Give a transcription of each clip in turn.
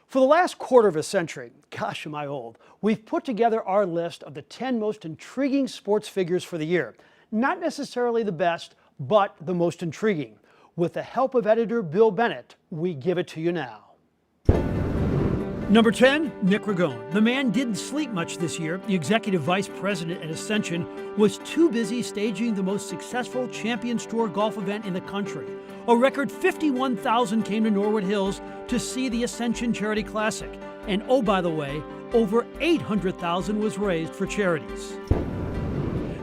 For the last quarter of a century, gosh, am I old, we've put together our list of the 10 most intriguing sports figures for the year. Not necessarily the best, but the most intriguing. With the help of editor Bill Bennett, we give it to you now. Number 10, Nick Ragon. The man didn't sleep much this year. The executive vice president at Ascension was too busy staging the most successful Champions Tour golf event in the country. A record 51,000 came to Norwood Hills to see the Ascension Charity Classic. And oh, by the way, over 800,000 was raised for charities.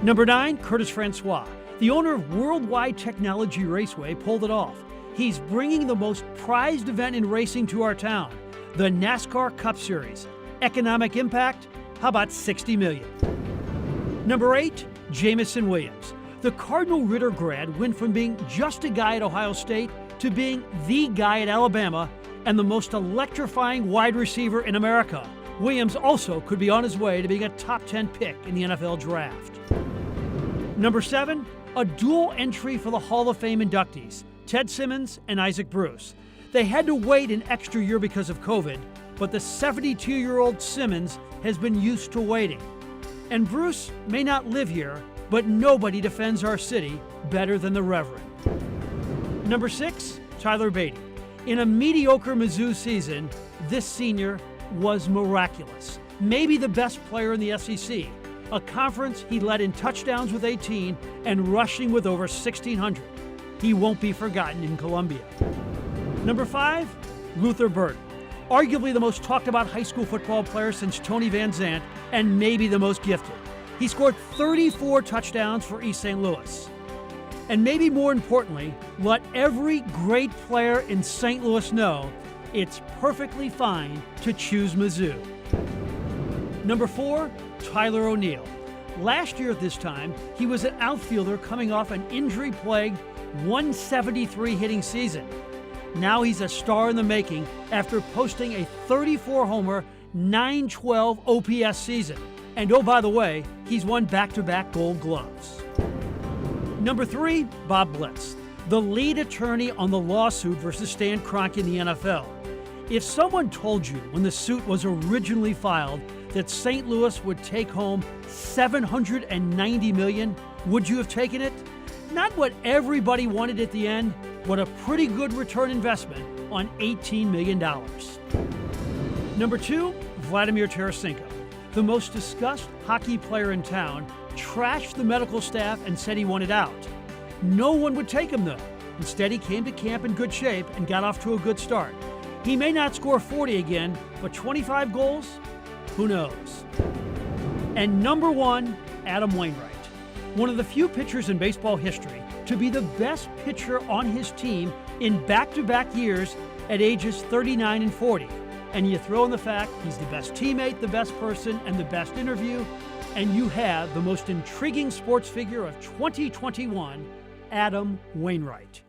Number 9, Curtis Francois. The owner of Worldwide Technology Raceway pulled it off. He's bringing the most prized event in racing to our town, the NASCAR Cup Series. Economic impact? How about $60 million? Number 8, Jameson Williams. The Cardinal Ritter grad went from being just a guy at Ohio State to being the guy at Alabama and the most electrifying wide receiver in America. Williams also could be on his way to being a top 10 pick in the NFL draft. Number 7, a dual entry for the Hall of Fame inductees, Ted Simmons and Isaac Bruce. They had to wait an extra year because of COVID, but the 72-year-old Simmons has been used to waiting. And Bruce may not live here, but nobody defends our city better than the Reverend. Number 6, Tyler Beatty. In a mediocre Mizzou season, this senior was miraculous. Maybe the best player in the SEC, a conference he led in touchdowns with 18 and rushing with over 1,600. He won't be forgotten in Columbia. Number 5, Luther Byrd. Arguably the most talked about high school football player since Tony Van Zandt, and maybe the most gifted. He scored 34 touchdowns for East St. Louis. And maybe more importantly, let every great player in St. Louis know it's perfectly fine to choose Mizzou. Number 4, Tyler O'Neill. Last year at this time, he was an outfielder coming off an injury-plagued 173 hitting season. Now he's a star in the making after posting a 34-homer, 912 OPS season. And oh, by the way, he's won back-to-back Gold Gloves. Number 3, Bob Blitz, the lead attorney on the lawsuit versus Stan Kroenke in the NFL. If someone told you when the suit was originally filed that St. Louis would take home $790 million, would you have taken it? Not what everybody wanted at the end, but a pretty good return investment on $18 million. Number 2, Vladimir Teresenko. The most discussed hockey player in town trashed the medical staff and said he wanted out. No one would take him though. Instead, he came to camp in good shape and got off to a good start. He may not score 40 again, but 25 goals? Who knows? And number 1, Adam Wainwright. One of the few pitchers in baseball history to be the best pitcher on his team in back-to-back years at ages 39 and 40. And you throw in the fact he's the best teammate, the best person, and the best interview, and you have the most intriguing sports figure of 2021, Adam Wainwright.